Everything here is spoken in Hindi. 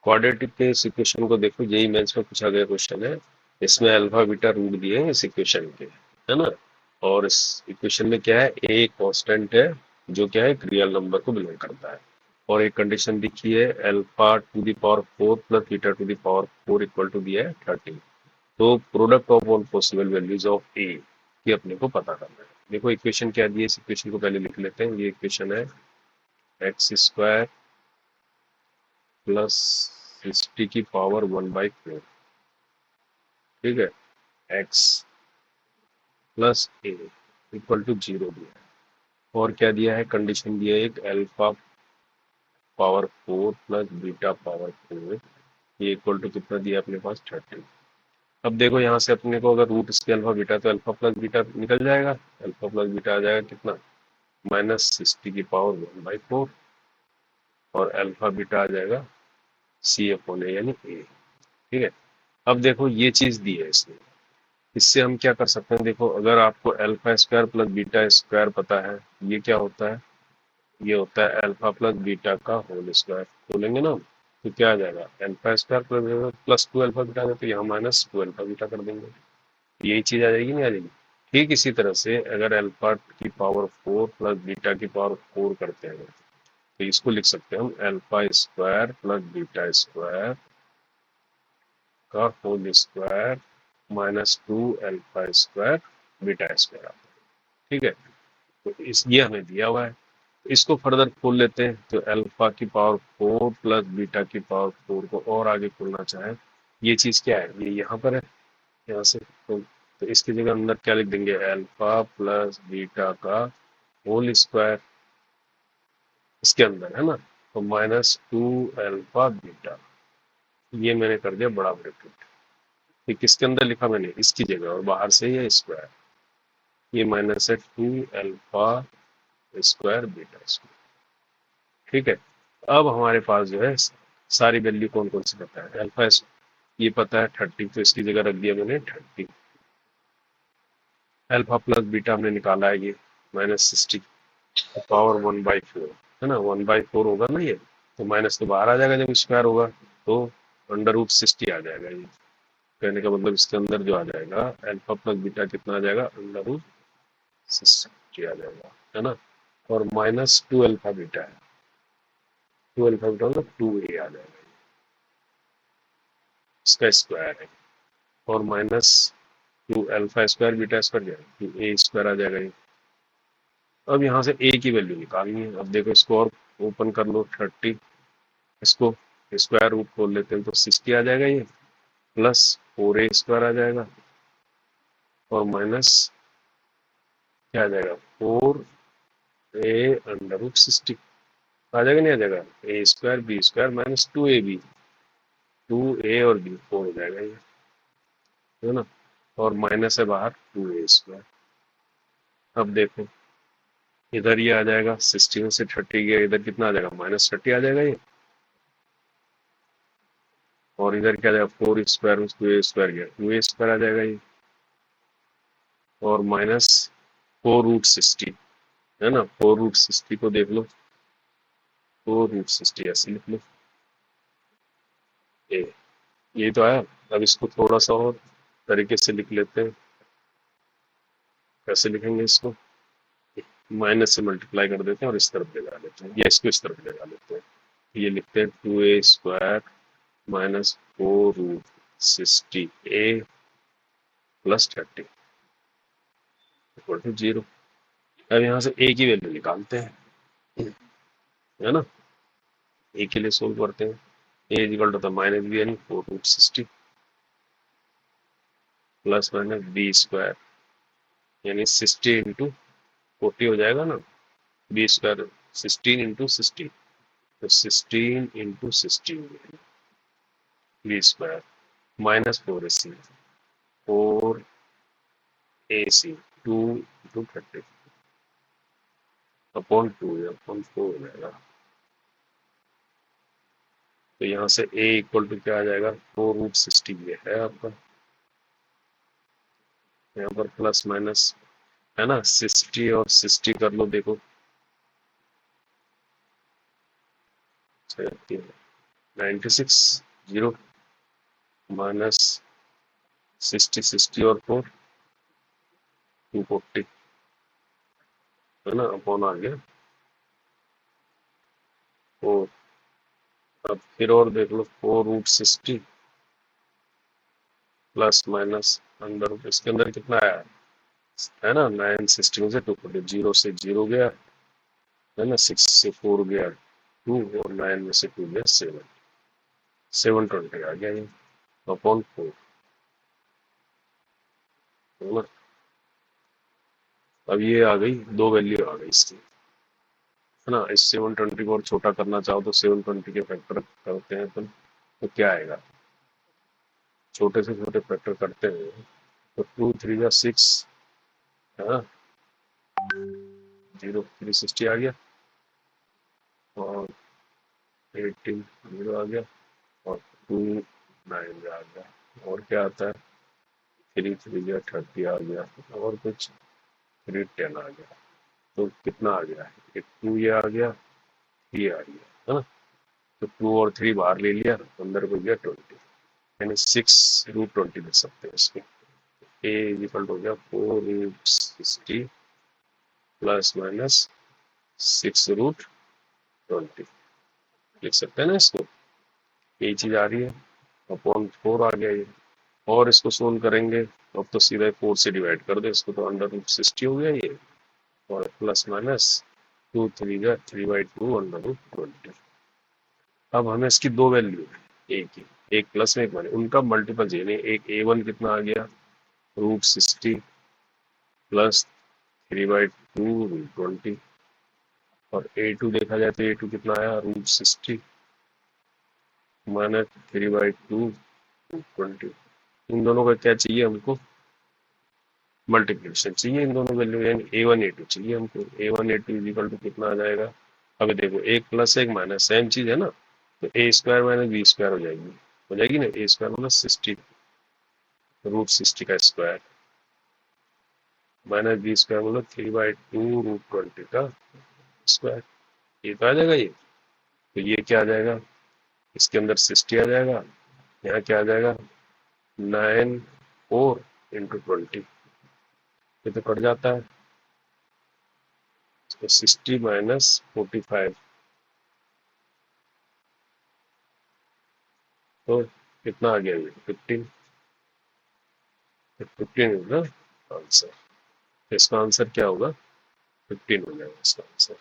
क्वाड्रेटिक के इस इक्वेशन को देखो, यही मेंस में पूछा गया क्वेश्चन है। इसमें अल्फा बीटा रूट दिए हैं इस इक्वेशन के, है ना। और इस इक्वेशन में क्या है, ए कांस्टेंट है जो क्या है, एक रियल नंबर को बिलोंग करता है। और एक कंडीशन दिखी है, alpha to the power 4 plus beta to the power 4 equal to दिया है 30। तो product of all possible values of A की अपने को पता करना है। देखो इक्वेशन क्या दी है, इस इक्वेशन को पहले लिख लेते हैं। ये इक्वेशन है एक्स स्क्वायर प्लस 60 की पावर 1/4, ठीक है, x plus a equal to 0 दिया है। और क्या दिया है, कंडीशन दिया है एक alpha power 4 plus beta power 4, ये इक्वल टू कितना दिया अपने पास 30। अब देखो यहाँ से अपने को अगर रूट इसके अल्फा बीटा, तो अल्फा प्लस बीटा निकल जाएगा, अल्फा प्लस बीटा आ जाएगा कितना, -60 की पावर 1/4, और अल्फा बीटा आ जाएगा सी अपॉन ए यानी ए, ठीक है। अब देखो ये चीज दी है इसने, इससे हम क्या कर सकते हैं, देखो अगर आपको alpha square plus beta square पता है, ये क्या होता है, ये होता है अल्फा प्लस बीटा का होल स्क्वायर, बोलेंगे ना हम, तो क्या आ जाएगा, alpha square plus 2 alpha beta, तो यहाँ -2 अल्फा बीटा कर देंगे, यही चीज आ जाएगी, नहीं आ जाएगी। ठीक इसी तरह से अगर अल्फा की पावर 4 प्लस बीटा की पावर 4 करते हैं, तो इसको लिख सकते हैं हम alpha square plus beta square का whole square -2 alpha square beta square आता है, ठीक है। तो इस ये हमें दिया हुआ है, इसको फर्दर खोल लेते हैं, तो अल्फा की पावर 4 प्लस बीटा की पावर 4 को और आगे खोलना चाहे, ये चीज क्या है, ये यहाँ पर है, यहाँ से तो इसकी जगह अंदर क्या लिख देंगे, अल्फा प्लस बीटा का होल स्क्वायर इसके अंदर, है ना। तो -2 अल्फा बीटा, ये मैंने कर दिया बड़ा ब्रैकेट, ये किसके अंदर लिखा मैंने, इसकी जगह, और बाहर से ये स्क्वायर, ये माइनस है 2 अल्फा स्क्वायर बीटा स्क्वायर, ठीक है। अब हमारे पास जो है सारी वैल्यू कौन कौन सी पता है, अल्फा ये पता है 30, तो इसकी जगह रख दिया मैंने 30। अल्फा प्लस बीटा हमने निकाला है, ये -60 पावर 1/4, है ना, 1/4 होगा ना ये, तो माइनस तो बाहर आ जाएगा जब स्क्वायर होगा, तो √60 आ जाएगा। ये कहने का मतलब इसके अंदर जो आ जाएगा अल्फा प्लस बीटा कितना आ जाएगा, √60 आ जाएगा, है ना। और -2 अल्फा बीटा है, 2 अल्फा बीटा मतलब 2a आ जाएगा, इसका स्क्वायर है। और -2 अल्फा स्क्वायर बीटा स्क्वायर जाएगा, 2a स्क्वायर आ जाएगा ये। अब यहाँ से a की वैल्यू निकालनी है। अब देखो इसको और ओपन कर लो 30, इसको स्क्वायर रूट खोल लेते हैं, तो 60 आ जाएगा ये, प्लस 4a स्क्वायर आ जाएगा, और माइनस क्या आ जाएगा, 4a√60 आ जाएगा, नहीं आ जाएगा, a square B square -2ab, 2a और b 4 हो जाएगा ये, है ना। और माइनस है बाहर 2a स्क्वायर। अब देखो इधर ये आ जाएगा, 60 में से 30 गया, इधर कितना आ जाएगा, -30 आ जाएगा ये, और इधर क्या आ जाएगा, 4 स्क्वायर में 2a स्क्वायर गया, 2a स्क्वायर आ जाएगा ये, और -4√60, है ना, 4√60 को देख लो, 4√60 ऐसे लिख लो ए, ये तो आया। अब इसको थोड़ा सा और तरीके से लिख लेते हैं, कैसे लिखेंगे इसको, माइनस से मल्टीप्लाई कर देते हैं और इस तरफ ले जा लेते हैं, या इसको इस तरफ ले जा लेते हैं, ये लिखते हैं 2a square -4√60a plus 30 equal to 0। अब यहाँ से a की वैल्यू निकालते हैं, है ना, a के लिए सोल्व करते हैं, a इक्वल टू -b यानी 4√60 प्लस माइनस b स्क्वायर यानी 60 इंटू 40 हो जाएगा ना, b स्क्वायर 16 इंटू 60, तो 16 into 16 b square -4ac, 4ac 2 into 30 upon 2 upon 4 हो जाएगा। तो यहाँ से a इक्वल टू क्या आ जाएगा, 4√60 ये है आपका, यहाँ पर प्लस माइनस है ना, 60 और 60 कर लो, देखो 96 0 माइनस 60 60 और 4 240 है ना, अपॉन आ गया 4। अब फिर और देख लो 4√60 प्लस माइनस अंदर इसके अंदर कितना आया है ना, 960 में से 240, 0 से 0 गया है ना, 6 से 4 गया 2 और 9 में से 2 गया 7, 720 आ गया ये अपॉन 4 है ना। अब ये आ गई, दो वैल्यू आ गई इसकी है ना। इस 720 को और छोटा करना चाहो तो 720 के फैक्टर करते हैं अपन, तो क्या आएगा, छोटे से छोटे फैक्टर करते हैं तो 2 3 या 6 है ना, 0 360 आ गया और 18 0 आ गया और 2 9 आ गया और क्या आता है 3 3 या 30 आ गया और कुछ 3 10 आ गया। तो कितना आ गया, एक 2 ये आ गया, ये आ गया है ना। तो 2 और 3 बाहर ले लिया, अंदर को गया 20, यानी 6√20 दे सकते हैं इसको। ए इक्वल हो गया 4√60 प्लस माइनस 6√20 लिख सकते हैं ना इसको। ये चीज आ रही है अपॉन 4 आ गया ये, और इसको सोल्व करेंगे अब तो सीधा 4 से डिवाइड कर दो इसको, तो अंडर√60 हो गया ये और प्लस माइनस 2 3 का 3/2 अंडर√20। अब हमें इसकी दो वैल्यू है, एक ही, एक प्लस में एक माइनस, उनका मल्टीपल चाहिए। एक a1 कितना आ गया √60 प्लस 3/2 √20 और a2 देखा जाए तो a2 कितना आया √60 माइनस 3/2 √20। इन दोनों का क्या चाहिए हमको, मल्टीप्लिकेशन चाहिए इन दोनों वैल्यू, यानी a1 a2 चाहिए हमको। a1 a2 इक्वल टू कितना आ जाएगा, अभी देखो एक प्लस एक माइनस सेम चीज है ना, तो a² माइनस b² हो जाएगी ना, a² मतलब 60 √60 का स्क्वायर माइनस b² मतलब 3/2 √20 का स्क्वायर, ये तो आ जाएगा ये। तो ये क्या आ जाएगा, इसके अंदर 60 आ जाएगा, यहाँ क्या आ जाएगा 9 4 इंटू 20, ये तो कट जाता है, तो 60 माइनस 45 तो कितना आ गया ये 15, 15 इज द आंसर। इसका आंसर क्या होगा 15 हो जाएगा इसका आंसर।